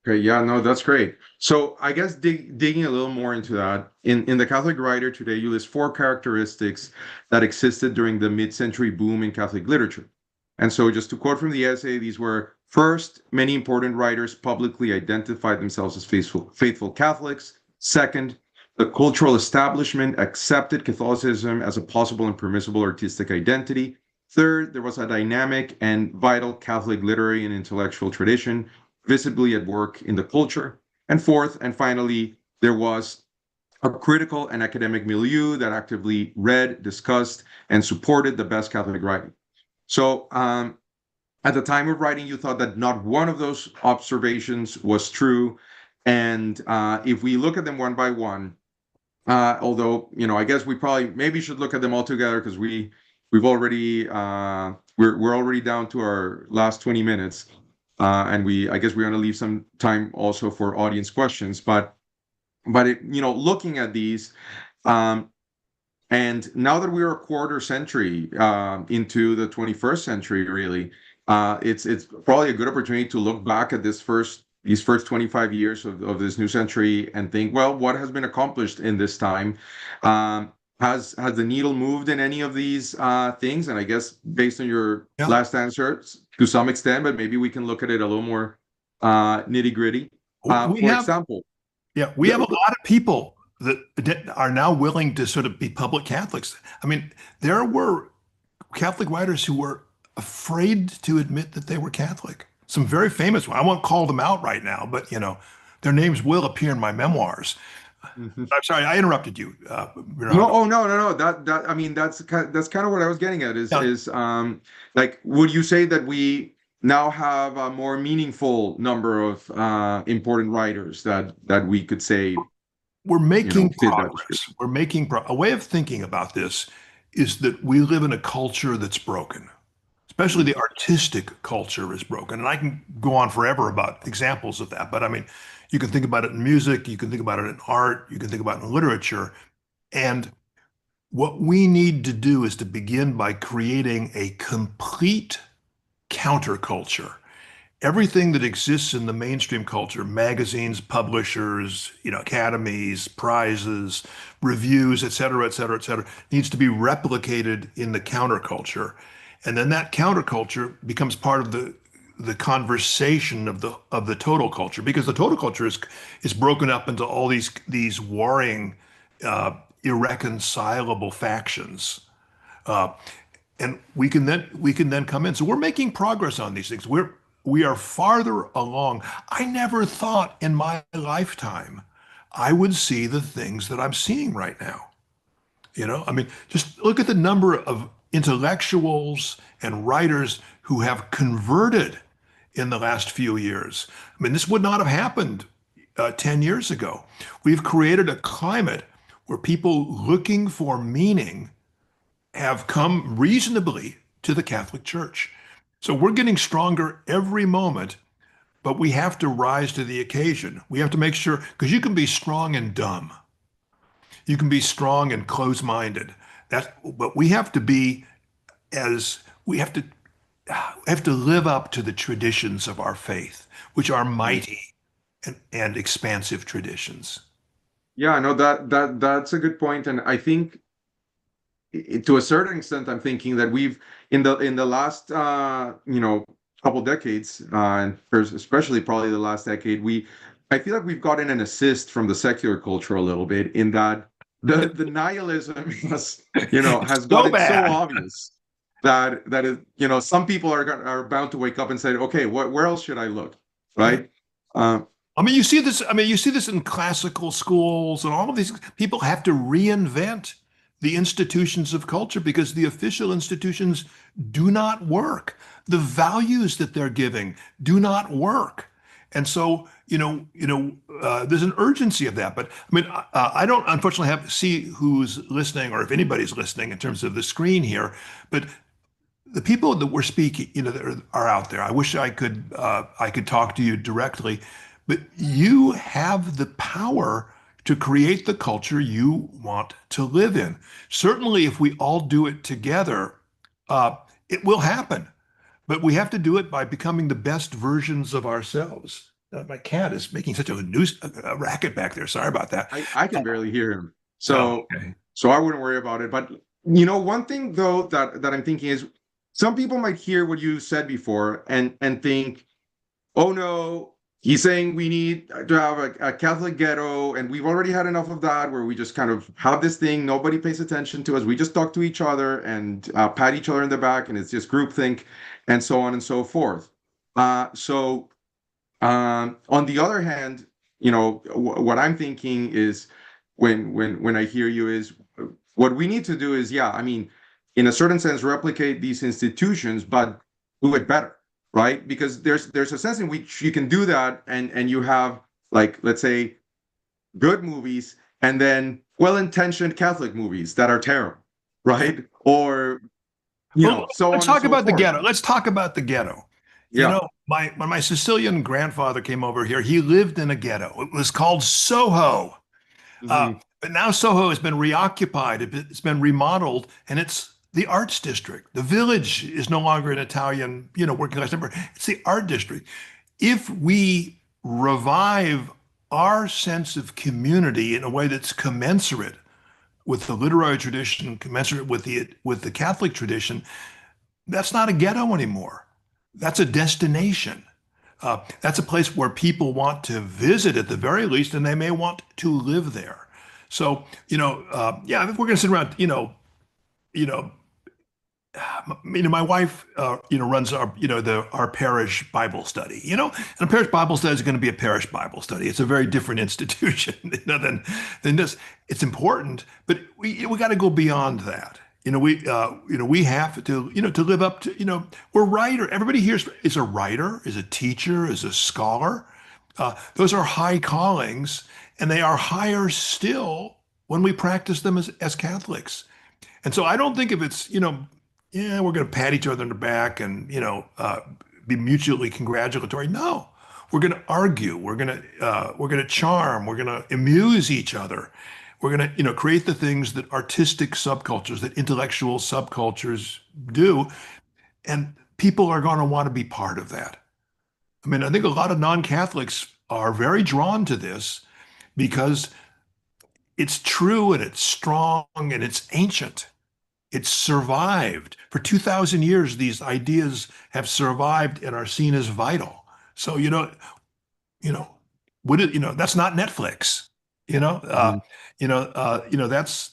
Okay, yeah, no, that's great. So I guess digging a little more into that, in the Catholic Writer today, you list four characteristics that existed during the mid-century boom in Catholic literature. And so just to quote from the essay, these were: first, many important writers publicly identified themselves as faithful Catholics. Second, the cultural establishment accepted Catholicism as a possible and permissible artistic identity. Third, there was a dynamic and vital Catholic literary and intellectual tradition visibly at work in the culture. And fourth, and finally, there was a critical and academic milieu that actively read, discussed, and supported the best Catholic writing. So at the time of writing, you thought that not one of those observations was true. And if we look at them one by one, although, I guess we probably maybe should look at them all together because we've already we're already down to our last 20 minutes. And I guess we're going to leave some time also for audience questions. But looking at these, um, and now that we're a quarter century into the 21st century, really, it's probably a good opportunity to look back at these first 25 years of this new century and think, well, what has been accomplished in this time? Has the needle moved in any of these things? And I guess based on your Yeah. last answer, to some extent, but maybe we can look at it a little more nitty gritty. We For have, example, yeah, we have a lot of people that are now willing to sort of be public Catholics. I mean, there were Catholic writers who were afraid to admit that they were Catholic. Some very famous ones. I won't call them out right now, but their names will appear in my memoirs. Mhm. I'm sorry, I interrupted you, No, Bernardo. oh no. I mean that's kind of what I was getting at Yeah, is like would you say that we now have a more meaningful number of important writers that we could say, we're making fit that progress. description? A way of thinking about this is that we live in a culture that's broken. Especially Mhm. the artistic culture is broken. And I can go on forever about examples of that. But I mean, you can think about it in music, you can think about it in art, you can think about it in literature. And what we need to do is to begin by creating a complete counterculture. Everything that exists in the mainstream culture, magazines, publishers, academies, prizes, reviews, et cetera, et cetera, et cetera, needs to be replicated in the counterculture. And then that counterculture becomes part of the conversation of the total culture, because the total culture is broken up into all these warring, irreconcilable factions. Uh, and we can then come in. So we're making progress on these things. We are farther along. I never thought in my lifetime I would see the things that I'm seeing right now. I mean, just look at the number of intellectuals and writers who have converted in the last few years. I mean, this would not have happened 10 years ago. We've created a climate where people looking for meaning have come reasonably to the Catholic Church. So we're getting stronger every moment, but we have to rise to the occasion. We have to make sure, because you can be strong and dumb. You can be strong and close-minded. But we have to be as we have to live up to the traditions of our faith, which are mighty and expansive traditions. Yeah, no, that's a good point, and I think to a certain extent, I'm thinking that we've in the last couple decades, and especially probably the last decade, I feel like we've gotten an assist from the secular culture a little bit in that the nihilism has So gotten so bad. obvious that some people are bound to wake up and say, okay, where else should I look, Yeah. right? Uh, I mean, you see this. I mean, you see this in classical schools, and all of these people have to reinvent the institutions of culture because the official institutions do not work. The values that they're giving do not work, and so there's an urgency of that. But I mean, I don't unfortunately see who's listening or if anybody's listening in terms of the screen here, but the people that we're speaking, that are out there. I wish I could talk to you directly, but you have the power to create the culture you want to live in. Certainly, if we all do it together, it will happen. But we have to do it by becoming the best versions of ourselves. My cat is making such a racket back there. Sorry about that. I can barely hear him, Oh, so okay. I wouldn't worry about it. But one thing though that I'm thinking is some people might hear what you said before and think, oh no, he's saying we need to have a Catholic ghetto, and we've already had enough of that, where we just kind of have this thing, nobody pays attention to us, we just talk to each other and pat each other in the back, and it's just groupthink, and so on and so forth. On the other hand, what I'm thinking is when I hear you is what we need to do is, yeah, I mean, in a certain sense, replicate these institutions, but do it better. right? Because there's a sense in which you can do that, and you have, like, let's say, good movies, and then well-intentioned Catholic movies that are terrible, right? Or Well, so let's on and talk so about the forth. ghetto. Let's talk about the ghetto. You Yeah. know, my when my Sicilian grandfather came over here, he lived in a ghetto. It was called Soho. Uh, Hmm. but now Soho has been reoccupied. It's been remodeled, and it's the arts district. The village is no longer an Italian, working class neighborhood. It's the art district. If we revive our sense of community in a way that's commensurate with the literary tradition, commensurate with the Catholic tradition, that's not a ghetto anymore. That's a destination. That's a place where people want to visit at the very least, and they may want to live there. So, yeah, if we're going to sit around, you know, my wife, runs our parish Bible study, and a parish Bible study is going to be a parish Bible study. It's a very different institution, than this. It's important, but we got to go beyond that. We have to, to live up to, we're writer. Everybody here is a writer, is a teacher, is a scholar. Those are high callings, and they are higher still when we practice them as Catholics. And so I don't think if it's, yeah, we're going to pat each other on the back and, be mutually congratulatory. No, we're going to argue. We're going to charm. We're going to amuse each other. We're going to, create the things that artistic subcultures, that intellectual subcultures do. And people are going to want to be part of that. I mean, I think a lot of non-Catholics are very drawn to this because it's true and it's strong and it's ancient. It's survived. For 2,000 years, these ideas have survived and are seen as vital. So, you know, that's not Netflix. You know, uh, Hmm. that's,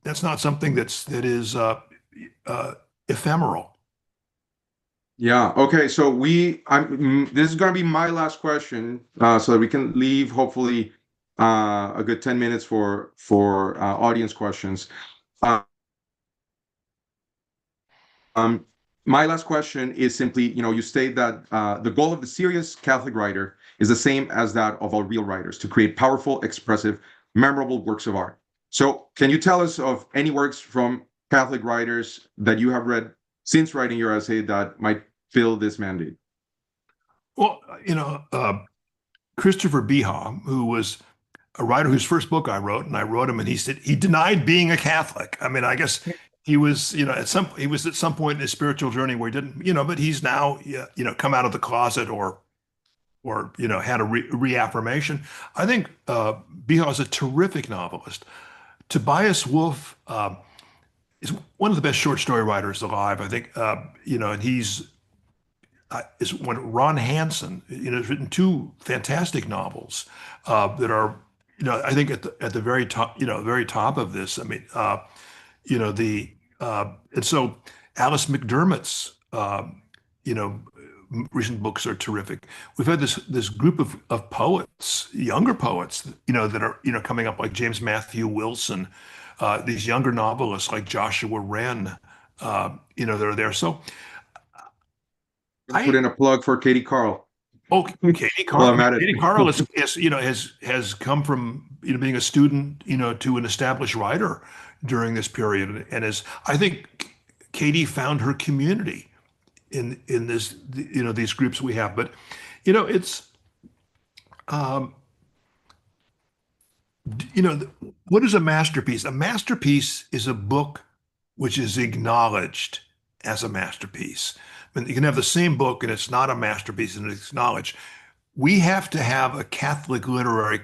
that's not something that is uh, ephemeral. Yeah. Okay. So this is going to be my last question, so that we can leave hopefully a good 10 minutes for audience questions. Uh, Um, my last question is simply, you state that the goal of the serious Catholic writer is the same as that of all real writers, to create powerful, expressive, memorable works of art. So, can you tell us of any works from Catholic writers that you have read since writing your essay that might fill this mandate? Well, Christopher Beha, who was a writer whose first book I wrote, and I wrote him, and he said he denied being a Catholic. I mean, I guess he was, he was at some point in his spiritual journey where he didn't, but he's now, yeah, come out of the closet or had a reaffirmation. I think Beha is a terrific novelist. Tobias Wolff is one of the best short story writers alive. I think, and he's is when Ron Hansen, has written two fantastic novels that are, I think at the very top, very top of this. I mean, the and so Alice McDermott's, you know, recent books are terrific. We've had this group of poets, younger poets, that are coming up like James Matthew Wilson, these younger novelists like Joshua Wren, that are there. So Gonna put I in a plug for Katie Carl. Oh, Katie Well, Carl. I'm at it. Katie Carl has come from being a student to an established writer during this period, and is I think Katie found her community in this these groups we have. But it's um, you know what is a masterpiece? A masterpiece is a book which is acknowledged as a masterpiece. I mean, you can have the same book and it's not a masterpiece and it's acknowledged. We have to have a Catholic literary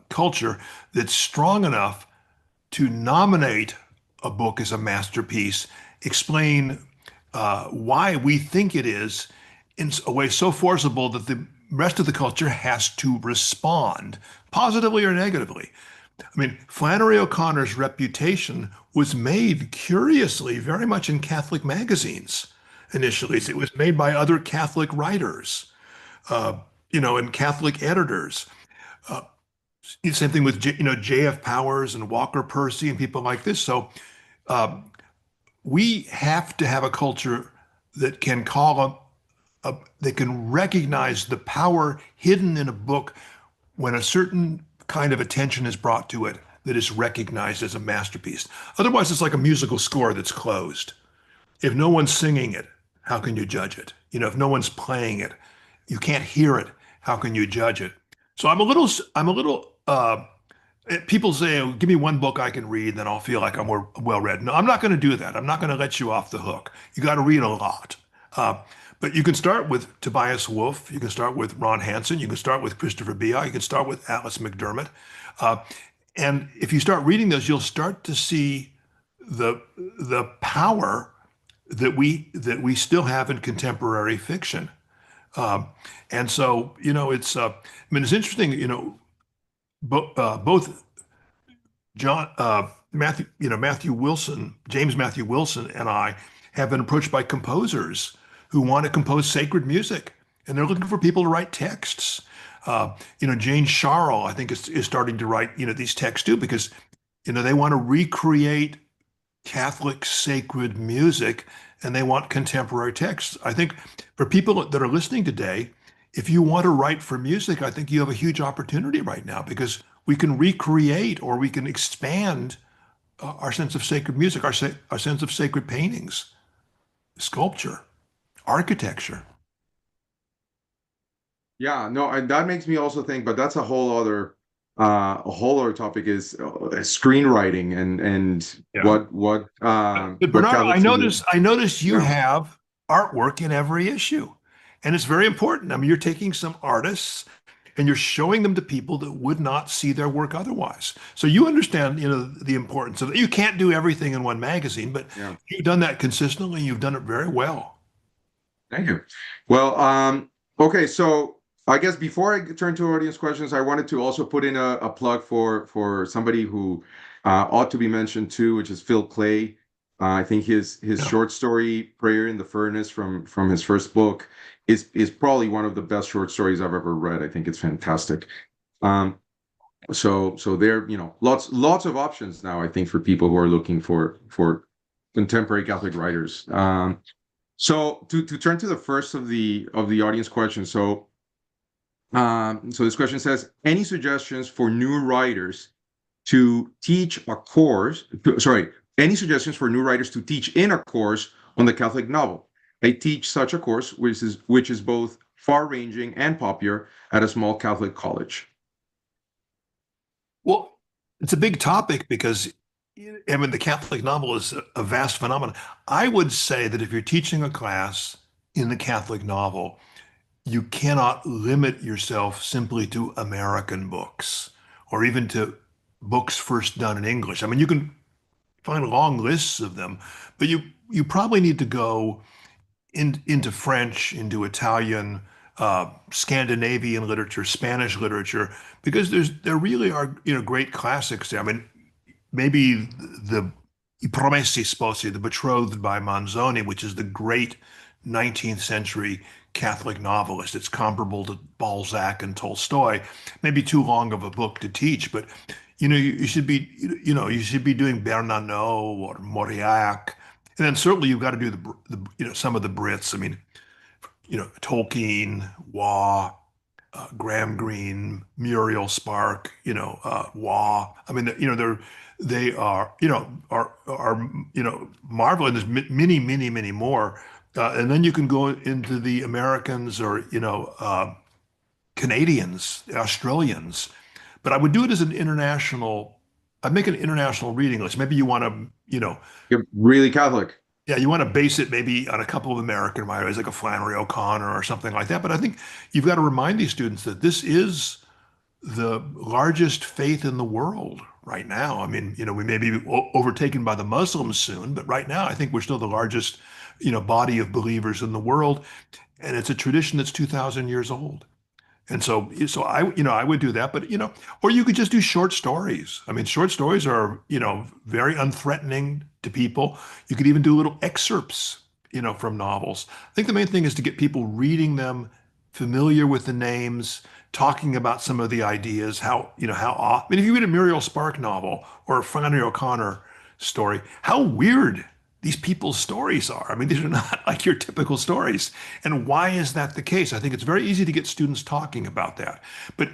culture that's strong enough to nominate a book as a masterpiece, explain why we think it is in a way so forcible that the rest of the culture has to respond positively or negatively. I mean, Flannery O'Connor's reputation was made curiously very much in Catholic magazines initially. It was made by other Catholic writers, uh, and Catholic editors. Uh, Same thing with J.F. Powers and Walker Percy and people like this. So we have to have a culture that can they can recognize the power hidden in a book when a certain kind of attention is brought to it that is recognized as a masterpiece. Otherwise, it's like a musical score that's closed. If no one's singing it, how can you judge it? If no one's playing it, you can't hear it. How can you judge it? So people say, oh, give me one book I can read, then I'll feel like I'm well read. No, I'm not going to do that. I'm not going to let you off the hook. You got to read a lot. Uh, but you can start with Tobias Wolff. You can start with Ron Hansen. You can start with Christopher Biot. You can start with Alice McDermott. Uh, and if you start reading those, you'll start to see the power that we still have in contemporary fiction. Um, and so, it's interesting, both Matthew Wilson, James Matthew Wilson, and I have been approached by composers who want to compose sacred music, and they're looking for people to write texts. Jane Sharl, I think, is starting to write, these texts too, because, they want to recreate Catholic sacred music and they want contemporary texts. I think for people that are listening today, if you want to write for music, I think you have a huge opportunity right now because we can recreate or we can expand our sense of sacred music, our sense of sacred paintings, sculpture, architecture. Yeah, no, and that makes me also think, but that's a whole other topic is screenwriting and Yeah. But what Bernardo, I Catholicism. noticed I noticed you Yeah, have artwork in every issue. And it's very important. I mean, you're taking some artists and you're showing them to people that would not see their work otherwise. So you understand, the importance of it. You can't do everything in one magazine, but yeah. you've done that consistently. You've done it very well. Thank you. Well, okay, so I guess before I turn to audience questions, I wanted to also put in a plug for somebody who ought to be mentioned too, which is Phil Clay. I think his Yeah. short story "Prayer in the Furnace" from his first book is probably one of the best short stories I've ever read. I think it's fantastic. Um, so there, lots of options now. I think for people who are looking for contemporary Catholic writers. So to turn to the first of the audience questions. So this question says, any suggestions for new writers to teach a course? Sorry, any suggestions for new writers to teach in a course on the Catholic novel? I teach such a course, which is both far-ranging and popular at a small Catholic college. Well, it's a big topic because I mean the Catholic novel is a vast phenomenon. I would say that if you're teaching a class in the Catholic novel, you cannot limit yourself simply to American books or even to books first done in English. I mean, you can find long lists of them, but you probably need to go into French, into Italian, Scandinavian literature, Spanish literature, because there really are great classics there. I mean, maybe the I Promessi Sposi, the Betrothed by Manzoni, which is the great 19th century Catholic novelist. It's comparable to Balzac and Tolstoy. Maybe too long of a book to teach, but you should be doing Bernanos or Mauriac, and then certainly you've got to do some of the Brits. I mean, Tolkien, Waugh, Graham Greene, Muriel Spark, Waugh. I mean, they are marvelous. There's many, many, many more, and then you can go into the Americans or Canadians, Australians. But I would do it as an international. I'd make an international reading list. Maybe you want to, You're really Catholic. yeah, you want to base it maybe on a couple of American writers like a Flannery O'Connor or something like that. But I think you've got to remind these students that this is the largest faith in the world right now. I mean, we may be overtaken by the Muslims soon, but right now I think we're still the largest, body of believers in the world. And it's a tradition that's 2,000 years old. And so I would do that, but or you could just do short stories. I mean, short stories are, very unthreatening to people. You could even do little excerpts, from novels. I think the main thing is to get people reading them, familiar with the names, talking about some of the ideas, I mean, if you read a Muriel Spark novel or a Flannery O'Connor story, how weird these people's stories are. I mean, these are not like your typical stories. And why is that the case? I think it's very easy to get students talking about that. But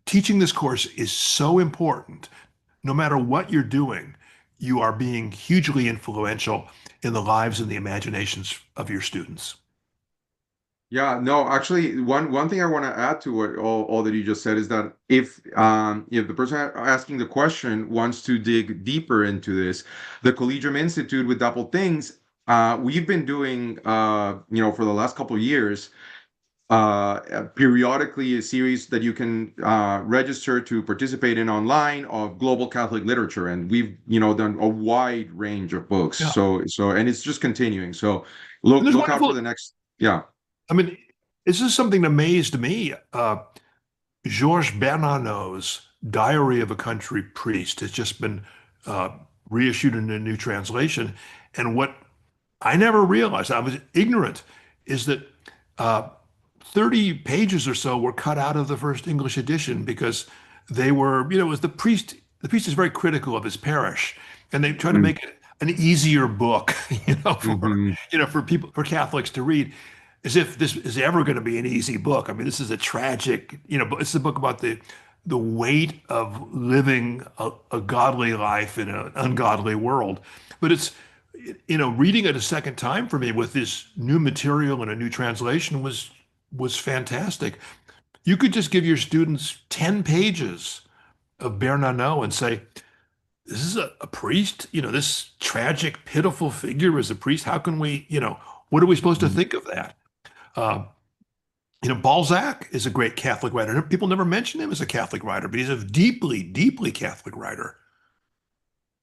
teaching this course is so important. No matter what you're doing, you are being hugely influential in the lives and the imaginations of your students. Yeah, no, actually, one thing I want to add to what all that you just said is that if the person asking the question wants to dig deeper into this, the Collegium Institute with Double Things, we've been doing for the last couple of years, periodically a series that you can register to participate in online of global Catholic literature, and we've done a wide range of books. Yeah. And it's just continuing. So And there's look out for wonderful, the next. Yeah. I mean, this is something that amazed me. Georges Bernanot's Diary of a Country Priest has just been uh, reissued in a new translation. And what I never realized, I was ignorant, is that uh, 30 pages or so were cut out of the first English edition because they were, it was the priest is very critical of his parish, and they tried to make it an easier book, Mm-hmm. for people, for Catholics to read, as if this is ever going to be an easy book. I mean, this is a tragic, it's a book about the weight of living a godly life in an ungodly world. But it's, reading it a second time for me with this new material and a new translation was fantastic. You could just give your students 10 pages of Bernanot and say, this is a priest, this tragic, pitiful figure is a priest. How can we, what are we supposed to think of that? Uh, Balzac is a great Catholic writer. People never mention him as a Catholic writer, but he's a deeply, deeply Catholic writer.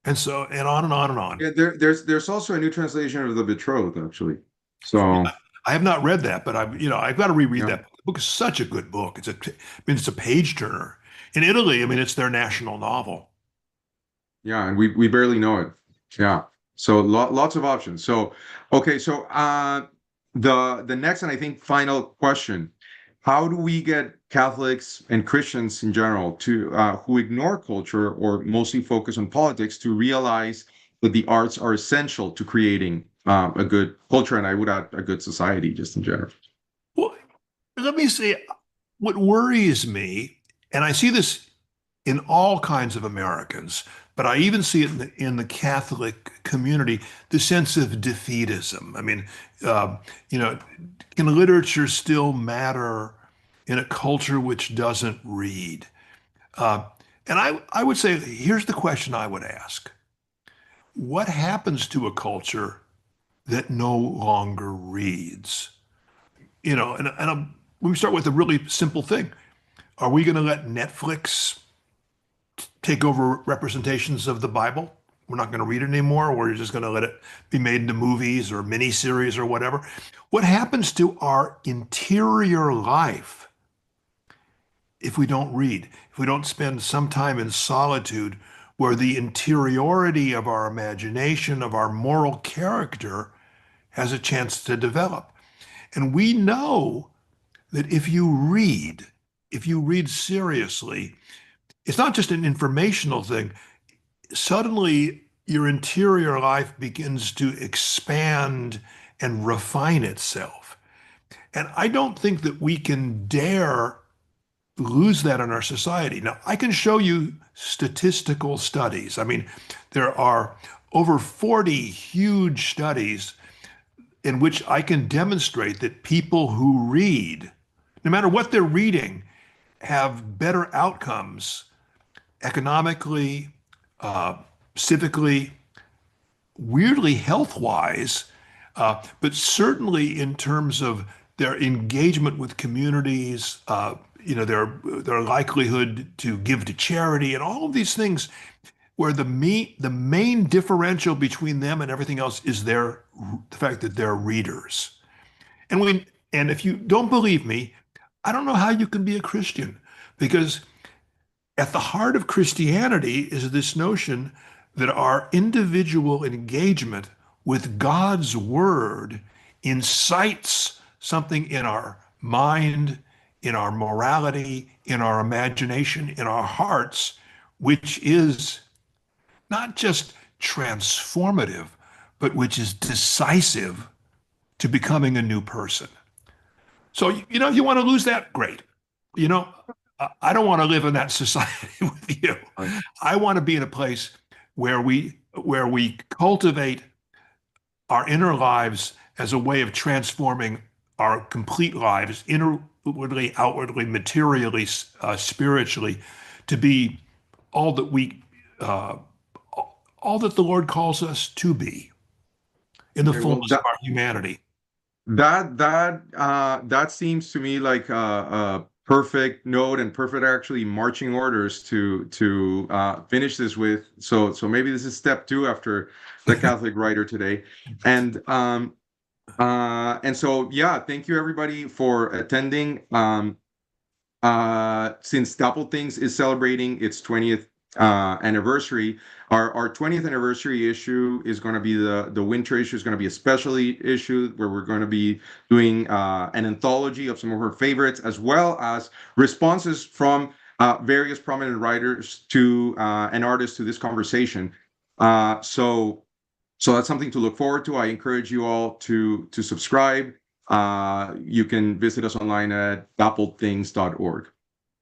And so, and on and on and on. Yeah, there's also a new translation of The Betrothed, actually. Yeah, So I have not read that, but I've got to reread yeah, that book. The book is such a good book. It's a page turner. In Italy, I mean, it's their national novel. yeah, and we barely know it. Yeah. So lots of options. So okay, so the next and I think final question: how do we get Catholics and Christians in general to who ignore culture or mostly focus on politics to realize that the arts are essential to creating a good culture, and I would add a good society just in general? Well, let me say what worries me, and I see this in all kinds of Americans, but I even see it in the Catholic community, the sense of defeatism. I mean, uh, you know, can literature still matter in a culture which doesn't read? Uh, and I would say, here's the question I would ask. What happens to a culture that no longer reads? We start with a really simple thing. Are we going to let Netflix take over representations of the Bible? We're not going to read it anymore. We're just going to let it be made into movies or miniseries or whatever. What happens to our interior life if we don't read, if we don't spend some time in solitude where the interiority of our imagination, of our moral character, has a chance to develop? And we know that if you read seriously, it's not just an informational thing. Suddenly, your interior life begins to expand and refine itself. And I don't think that we can dare lose that in our society. Now, I can show you statistical studies. I mean, there are over 40 huge studies in which I can demonstrate that people who read, no matter what they're reading, have better outcomes economically, uh, civically, weirdly health-wise, but certainly in terms of their engagement with communities, their likelihood to give to charity, and all of these things, where the main differential between them and everything else is the fact that they're readers. And if you don't believe me, I don't know how you can be a Christian, because at the heart of Christianity is this notion that our individual engagement with God's word incites something in our mind, in our morality, in our imagination, in our hearts, which is not just transformative, but which is decisive to becoming a new person. So, if you want to lose that, great. You know, I don't want to live in that society with you. Right. I want to be in a place where we cultivate our inner lives as a way of transforming our complete lives, inwardly, outwardly, materially, spiritually, to be all that we, uh, all that the Lord calls us to be in the Okay, well, fullness of our humanity. that seems to me like a perfect note and perfect actually marching orders to finish this with. So maybe this is step two after the Catholic writer today, and so yeah, thank you everybody for attending. Since Double Things is celebrating its 20th anniversary, our 20th anniversary issue is going to be the winter issue. Is going to be a special issue where we're going to be doing an anthology of some of our favorites, as well as responses from various prominent writers to and artists to this conversation. So that's something to look forward to. I encourage you all to subscribe. You can visit us online at doppelthings.org.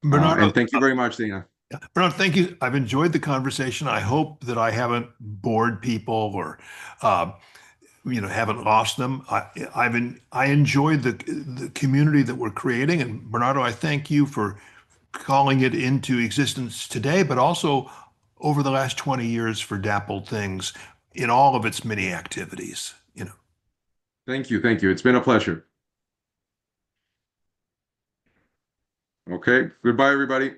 Bernardo, And thank you very much, Dana. Bernardo, thank you. I've enjoyed the conversation. I hope that I haven't bored people or, uh, haven't lost them. I enjoyed the community that we're creating, and Bernardo, I thank you for calling it into existence today, but also over the last 20 years for Dappled Things in all of its many activities. Thank you. Thank you. It's been a pleasure. Okay. Goodbye, everybody.